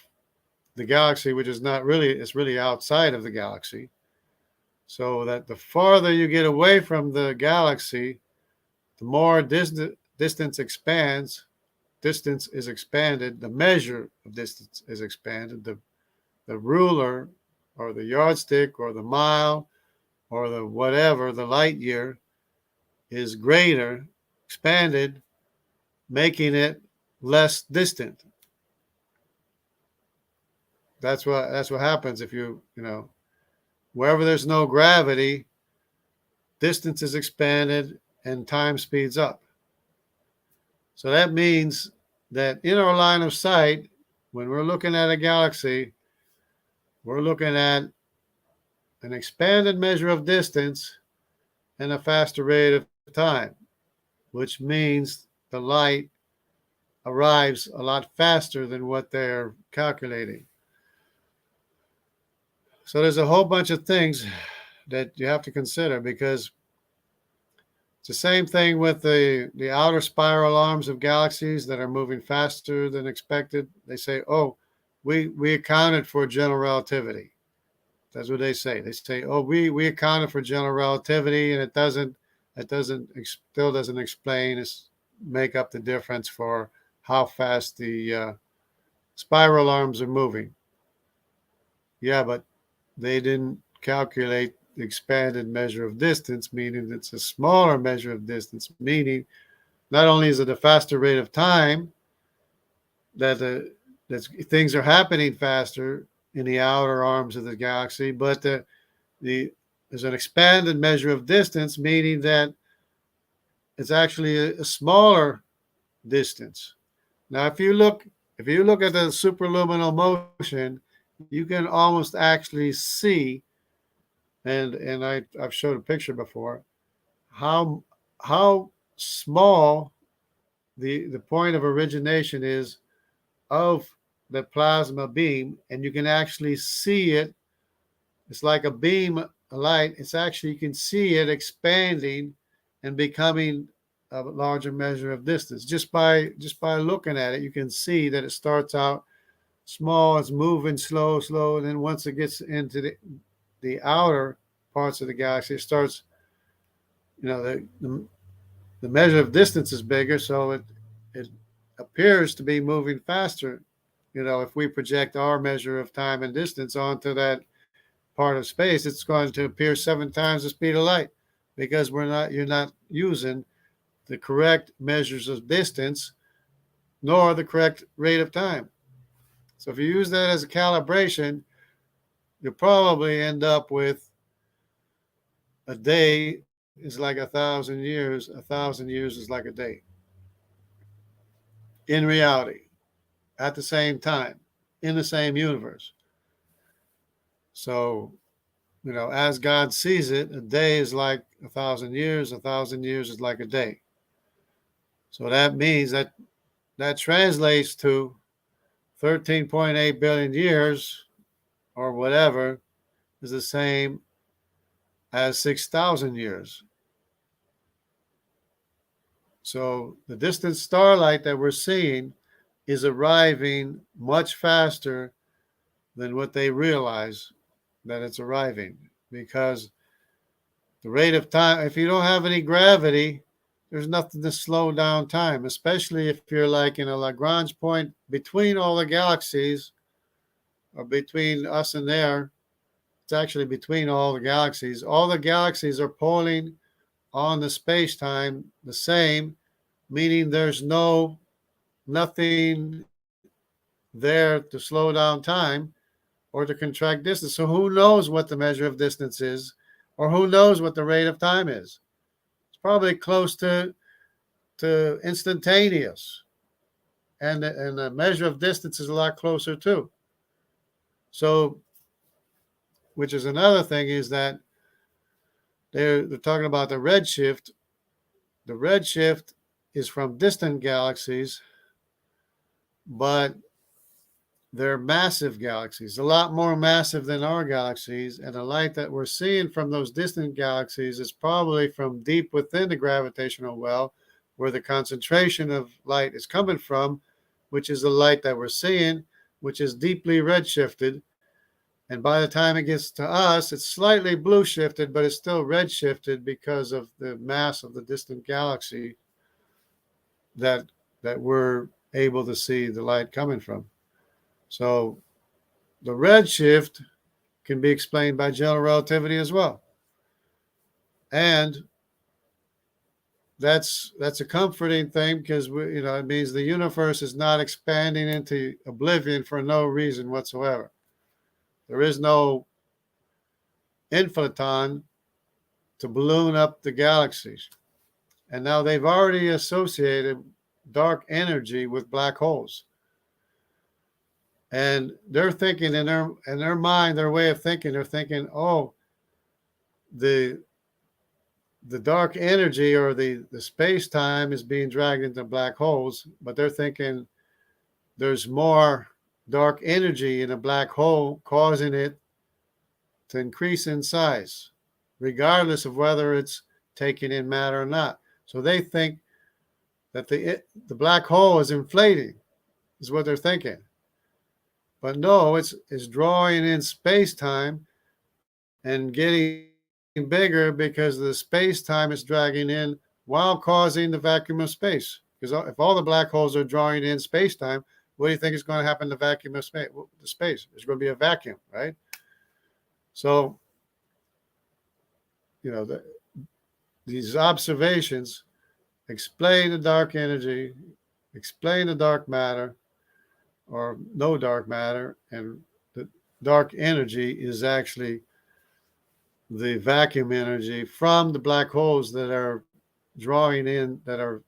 the galaxy, which is not really, it's really outside of the galaxy. So that the farther you get away from the galaxy, the more distance expands, distance is expanded, the measure of distance is expanded, the ruler or the yardstick or the mile or the whatever, the light year is greater, expanded, making it less distant. That's what happens if wherever there's no gravity, distance is expanded and time speeds up. So that means that in our line of sight, when we're looking at a galaxy, we're looking at an expanded measure of distance and a faster rate of time, which means the light arrives a lot faster than what they're calculating. So there's a whole bunch of things that you have to consider, because it's the same thing with the outer spiral arms of galaxies that are moving faster than expected. They say, oh, we accounted for general relativity. That's what they say. They say, oh, we accounted for general relativity, and it still doesn't explain, make up the difference for how fast the spiral arms are moving. Yeah, but they didn't calculate the expanded measure of distance, meaning it's a smaller measure of distance, meaning not only is it a faster rate of time, that things are happening faster in the outer arms of the galaxy, but there's an expanded measure of distance, meaning that it's actually a smaller distance. Now, if you look at the superluminal motion, you can almost actually see, and I've showed a picture before, how small the point of origination is of the plasma beam, and you can actually see it. It's like a beam of light. It's actually, you can see it expanding and becoming a larger measure of distance just by looking at it. You can see that it starts out small, it's moving slow, and then once it gets into the outer parts of the galaxy, it starts, the measure of distance is bigger, so it appears to be moving faster. If we project our measure of time and distance onto that part of space, it's going to appear 7 times the speed of light, because you're not using the correct measures of distance nor the correct rate of time. So if you use that as a calibration, you'll probably end up with a day is like 1,000 years. 1,000 years is like a day in reality, at the same time, in the same universe. So, as God sees it, a day is like 1,000 years. 1,000 years is like a day. So that means that translates to 13.8 billion years or whatever is the same as 6,000 years. So the distant starlight that we're seeing is arriving much faster than what they realize that it's arriving, because the rate of time, if you don't have any gravity, there's nothing to slow down time, especially if you're like in a Lagrange point between all the galaxies, or between us and there. It's actually between all the galaxies. All the galaxies are pulling on the space time the same, meaning there's nothing there to slow down time or to contract distance. So who knows what the measure of distance is, or who knows what the rate of time is? It's probably close to instantaneous, and the measure of distance is a lot closer too. So, which is another thing, is that they're talking about the redshift. The redshift is from distant galaxies, but they're massive galaxies, a lot more massive than our galaxies. And the light that we're seeing from those distant galaxies is probably from deep within the gravitational well, where the concentration of light is coming from, which is the light that we're seeing, which is deeply redshifted. And by the time it gets to us, it's slightly blue shifted, but it's still red shifted because of the mass of the distant galaxy that we're able to see the light coming from. So the redshift can be explained by general relativity as well. And that's a comforting thing, because it means the universe is not expanding into oblivion for no reason whatsoever. There is no inflaton to balloon up the galaxies. And now they've already associated dark energy with black holes. And they're thinking in their mind, their way of thinking, they're thinking, oh, the dark energy, or the space time, is being dragged into black holes, but they're thinking there's more dark energy in a black hole, causing it to increase in size, regardless of whether it's taking in matter or not. So they think that the black hole is inflating, is what they're thinking. But no, it's drawing in space-time and getting bigger, because the space-time is dragging in while causing the vacuum of space. Because if all the black holes are drawing in space-time, what do you think is going to happen to the vacuum of space? Well, the space, there's going to be a vacuum, right? So, these observations explain the dark energy, explain the dark matter, or no dark matter, and the dark energy is actually the vacuum energy from the black holes that are drawing in, that are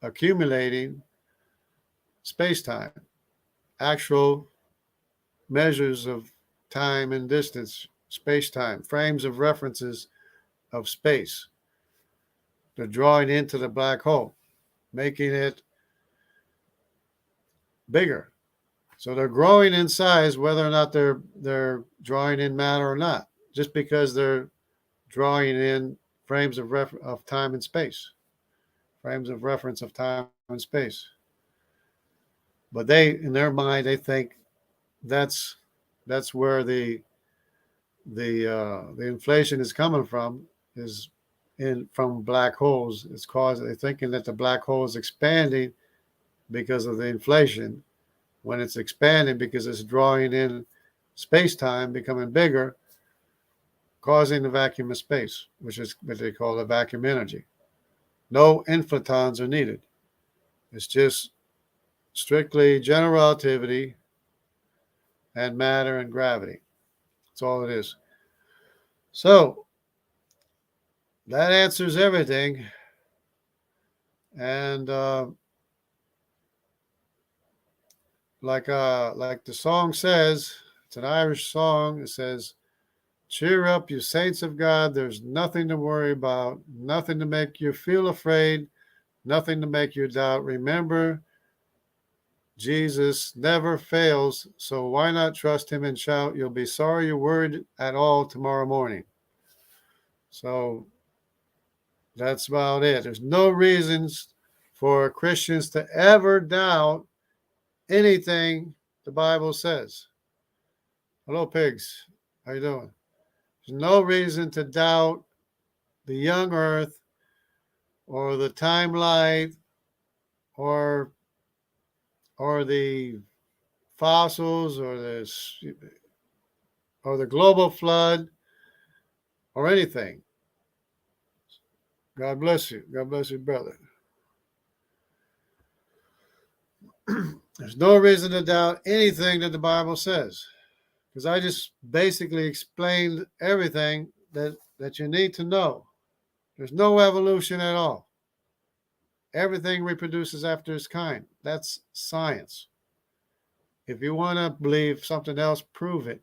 accumulating space-time, actual measures of time and distance, space-time, frames of references of space. They're drawing into the black hole, making it bigger. So they're growing in size, whether or not they're drawing in matter or not, just because they're drawing in frames of time and space, frames of reference of time and space. But they, in their mind, they think that's where the inflation is coming from, is from black holes. It's they're thinking that the black hole is expanding because of the inflation, when it's expanding because it's drawing in space-time, becoming bigger, causing the vacuum of space, which is what they call the vacuum energy. No inflatons are needed. It's just strictly general relativity and matter and gravity. That's all it is. So that answers everything. And like the song says, it's an Irish song. It says, "Cheer up, you saints of God. There's nothing to worry about, nothing to make you feel afraid, nothing to make you doubt. Remember, Jesus never fails, so why not trust him and shout, "You'll be sorry you worried at all tomorrow morning." So that's about it. There's no reasons for Christians to ever doubt anything the Bible says. Hello, pigs. How you doing? There's no reason to doubt the young earth or the timeline or the fossils or the global flood or anything. God bless you. God bless you, brother. There's no reason to doubt anything that the Bible says, because I just basically explained everything that you need to know. There's no evolution at all. Everything reproduces after its kind. That's science. If you want to believe something else, prove it.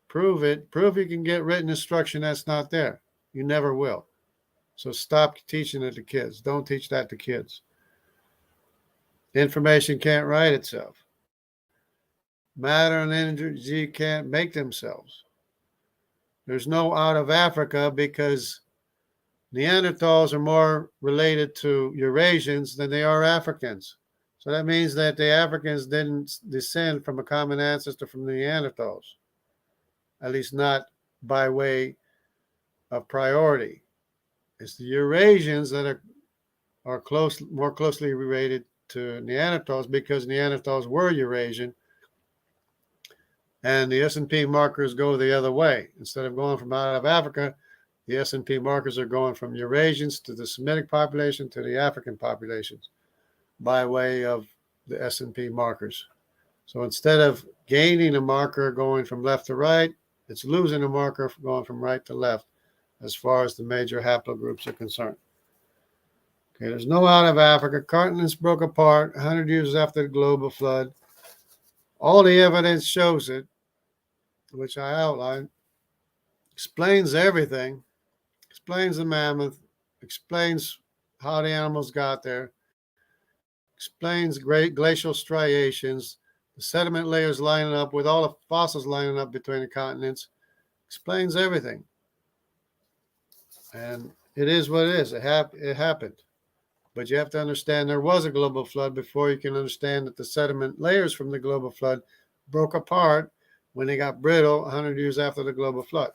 Prove it. Prove you can get written instruction that's not there. You never will. So stop teaching it to kids. Don't teach that to kids. Information can't write itself. Matter and energy can't make themselves. There's no out of Africa because Neanderthals are more related to Eurasians than they are Africans. So that means that the Africans didn't descend from a common ancestor from the Neanderthals, at least not by way of priority. It's the Eurasians that are more closely related to Neanderthals because Neanderthals were Eurasian, and the S&P markers go the other way. Instead of going from out of Africa, the S&P markers are going from Eurasians to the Semitic population to the African populations by way of the S&P markers. So instead of gaining a marker going from left to right, it's losing a marker going from right to left as far as the major haplogroups are concerned. Okay, there's no out of Africa. Continents broke apart 100 years after the global flood. All the evidence shows it, which I outlined, explains everything, explains the mammoth, explains how the animals got there, explains great glacial striations, the sediment layers lining up with all the fossils lining up between the continents, explains everything. And it is what it is. It happened. But you have to understand there was a global flood before you can understand that the sediment layers from the global flood broke apart when they got brittle 100 years after the global flood.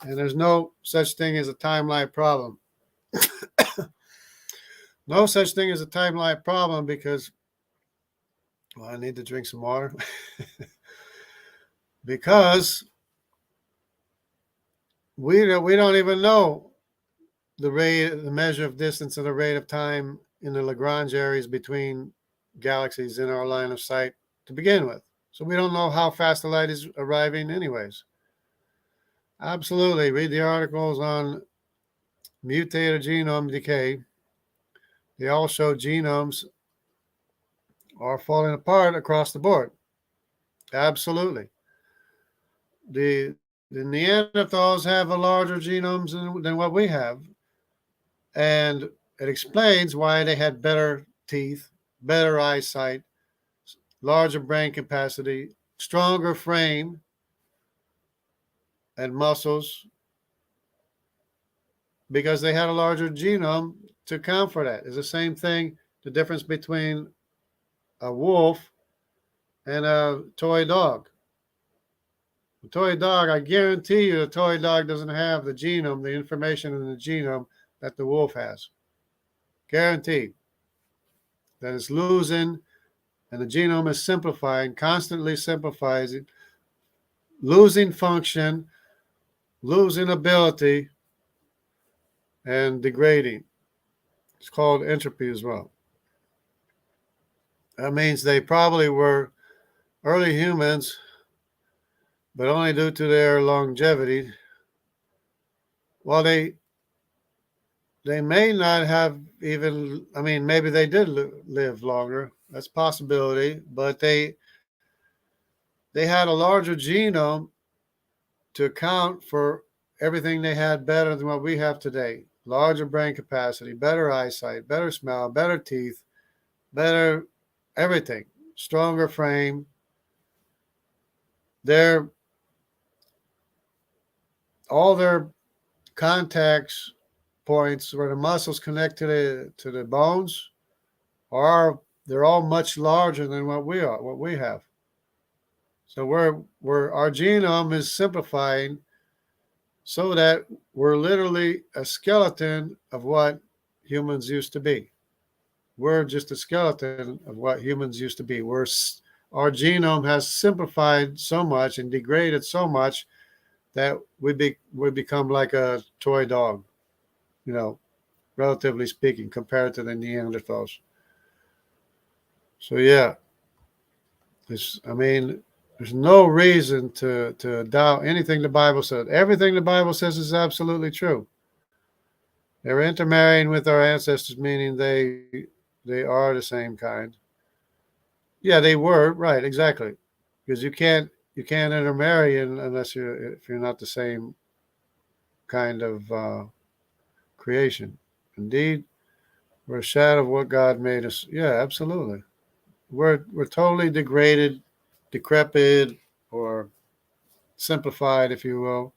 And there's no such thing as a timeline problem. No such thing as a timeline problem because, well, I need to drink some water. Because we don't even know the measure of distance and the rate of time in the Lagrange areas between galaxies in our line of sight to begin with. So we don't know how fast the light is arriving anyways. Absolutely. Read the articles on mutated genome decay. They all show genomes are falling apart across the board. Absolutely. The Neanderthals have a larger genomes than what we have. And it explains why they had better teeth, better eyesight, larger brain capacity, stronger frame and muscles, because they had a larger genome to account for that. It's the same thing, the difference between a wolf and a toy dog. A toy dog, I guarantee you, the toy dog doesn't have the genome, the information in the genome that the wolf has. Guaranteed. That it's losing, and the genome is simplifying, constantly simplifies it, losing function, losing ability, and degrading. It's called entropy as well. That means they probably were early humans, but only due to their longevity. Well, they may not have even, I mean, maybe they did live longer. That's a possibility, but they had a larger genome to account for everything they had better than what we have today. Larger brain capacity, better eyesight, better smell, better teeth, better everything. stronger frame. Their all their contacts points where the muscles connect to the bones are they're all much larger than what we have. So we're our genome is simplifying so that we're literally a skeleton of what humans used to be. We're just a skeleton of what humans used to be. Our genome has simplified so much and degraded so much that we become like a toy dog, you know, relatively speaking, compared to the Neanderthals. So yeah, I mean, there's no reason to doubt anything the Bible says. Everything the Bible says is absolutely true. They were intermarrying with our ancestors, meaning they are the same kind. Yeah, they were right, exactly, because you can't intermarry unless you're not the same kind of creation. Indeed, we're a shadow of what God made us. Yeah, absolutely. We're totally degraded, decrepit, or simplified, if you will,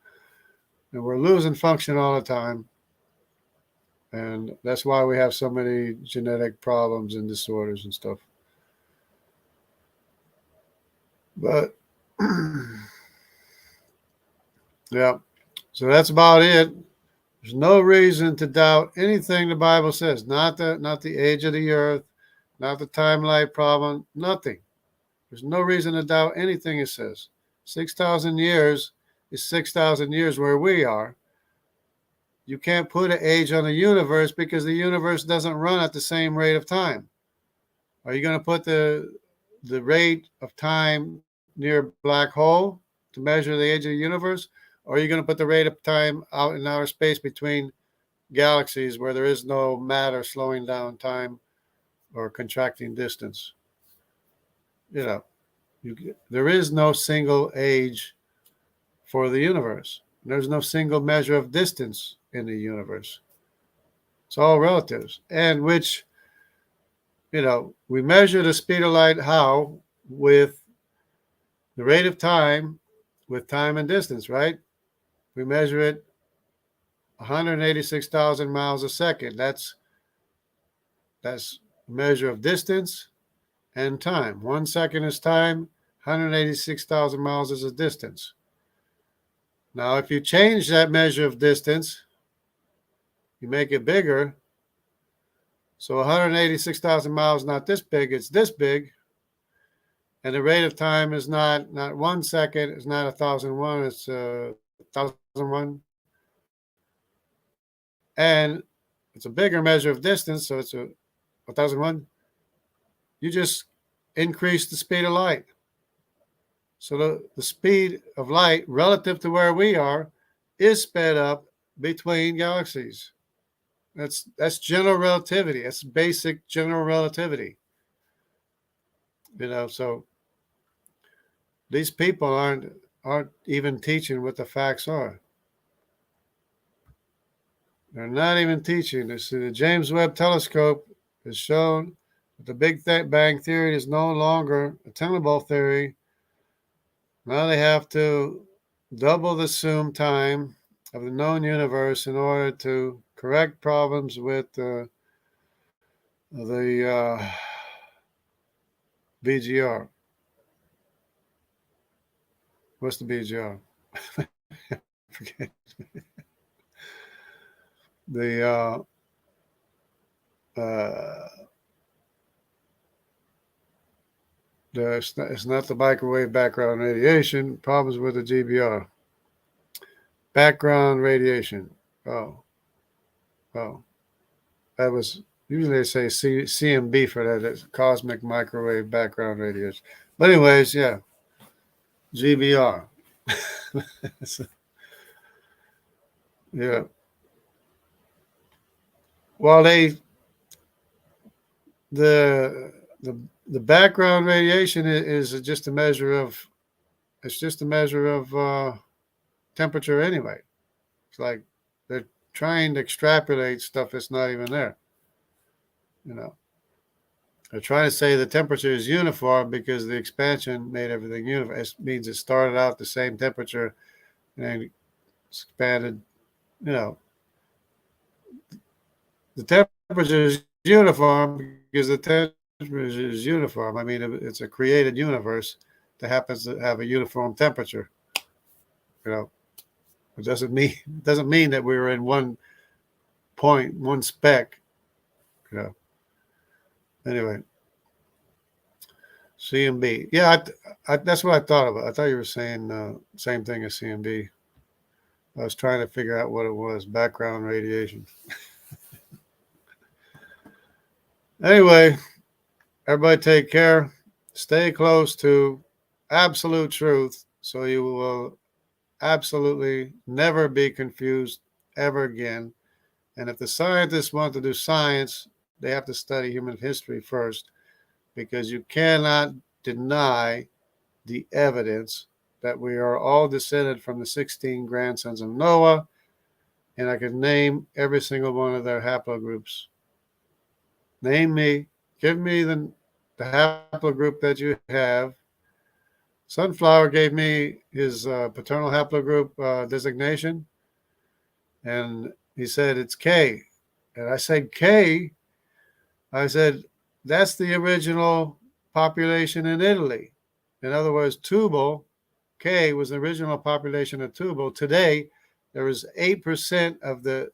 and we're losing function all the time. And that's why we have so many genetic problems and disorders and stuff. But yeah, so that's about it. There's no reason to doubt anything the Bible says. Not the age of the earth, not the time-life problem, nothing. There's no reason to doubt anything it says. 6,000 years is 6,000 years where we are. You can't put an age on the universe because the universe doesn't run at the same rate of time. Are you going to put the rate of time near a black hole to measure the age of the universe? Or are you going to put the rate of time out in outer space between galaxies where there is no matter slowing down time or contracting distance? You know, there is no single age for the universe. There's no single measure of distance in the universe. It's all relatives. And which, we measure the speed of light how? With the rate of time, with time and distance, right? We measure it 186,000 miles a second. That's a measure of distance and time. 1 second is time, 186,000 miles is a distance. Now, if you change that measure of distance, you make it bigger. So 186,000 miles, not this big, it's this big. And the rate of time is not 1 second, it's not 1,001, it's 1,001. And it's a bigger measure of distance, so it's 1,001. You just increase the speed of light. So the speed of light relative to where we are is sped up between galaxies. That's general relativity. That's basic general relativity. So these people aren't even teaching what the facts are. They're not even teaching. The James Webb Telescope has shown that the Big Bang Theory is no longer a tenable theory. Now they have to double the zoom time of the known universe in order to correct problems with the BGR. What's the BGR? Forget. Uh, it's not the microwave background radiation. Problems with the GBR. Background radiation. Oh. That was usually they say CMB for that. It's cosmic microwave background radiation. But anyways, yeah. GBR. Yeah. Well, the the background radiation is just a measure of temperature anyway. It's like they're trying to extrapolate stuff that's not even there. They're trying to say the temperature is uniform because the expansion made everything uniform. It means it started out the same temperature and then expanded. You know, the temperature is uniform because the temperature is uniform. I mean, it's a created universe that happens to have a uniform temperature. You know, it doesn't mean that we're in one point, one speck. You know. Anyway, CMB. Yeah, that's what I thought about. I thought you were saying same thing as CMB. I was trying to figure out what it was. Background radiation. Anyway, everybody take care. Stay close to absolute truth so you will absolutely never be confused ever again. And if the scientists want to do science, they have to study human history first because you cannot deny the evidence that we are all descended from the 16 grandsons of Noah. And I can name every single one of their haplogroups. Name me, give me the haplogroup that you have. Sunflower gave me his paternal haplogroup designation, and he said it's K. And I said, K? I said, that's the original population in Italy. In other words, Tubal, K was the original population of Tubal. Today, there is 8% of the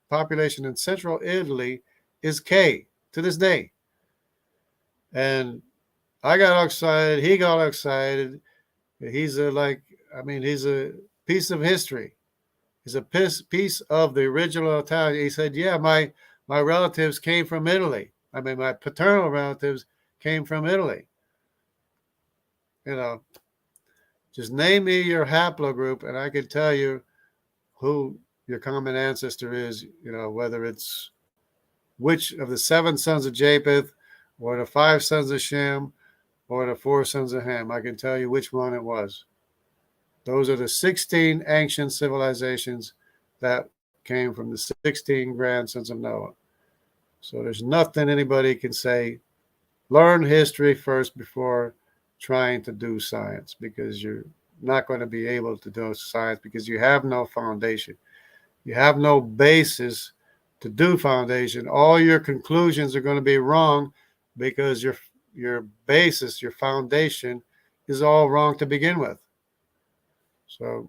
population in central Italy is K to this day. And I got excited. He got excited. He's he's a piece of history. He's a piece of the original Italian. He said, yeah, my relatives came from Italy. I mean, my paternal relatives came from Italy. You know, just name me your haplogroup and I can tell you who your common ancestor is, you know, whether it's which of the 7 sons of Japheth or the 5 sons of Shem or the 4 sons of Ham. I can tell you which one it was. Those are the 16 ancient civilizations that came from the 16 grandsons of Noah. So there's nothing anybody can say. Learn history first before trying to do science because you're not going to be able to do science because you have no foundation. You have no basis to do foundation. All your conclusions are going to be wrong because your basis, your foundation is all wrong to begin with. So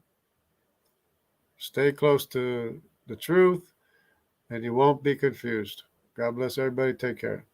stay close to the truth and you won't be confused. God bless everybody. Take care.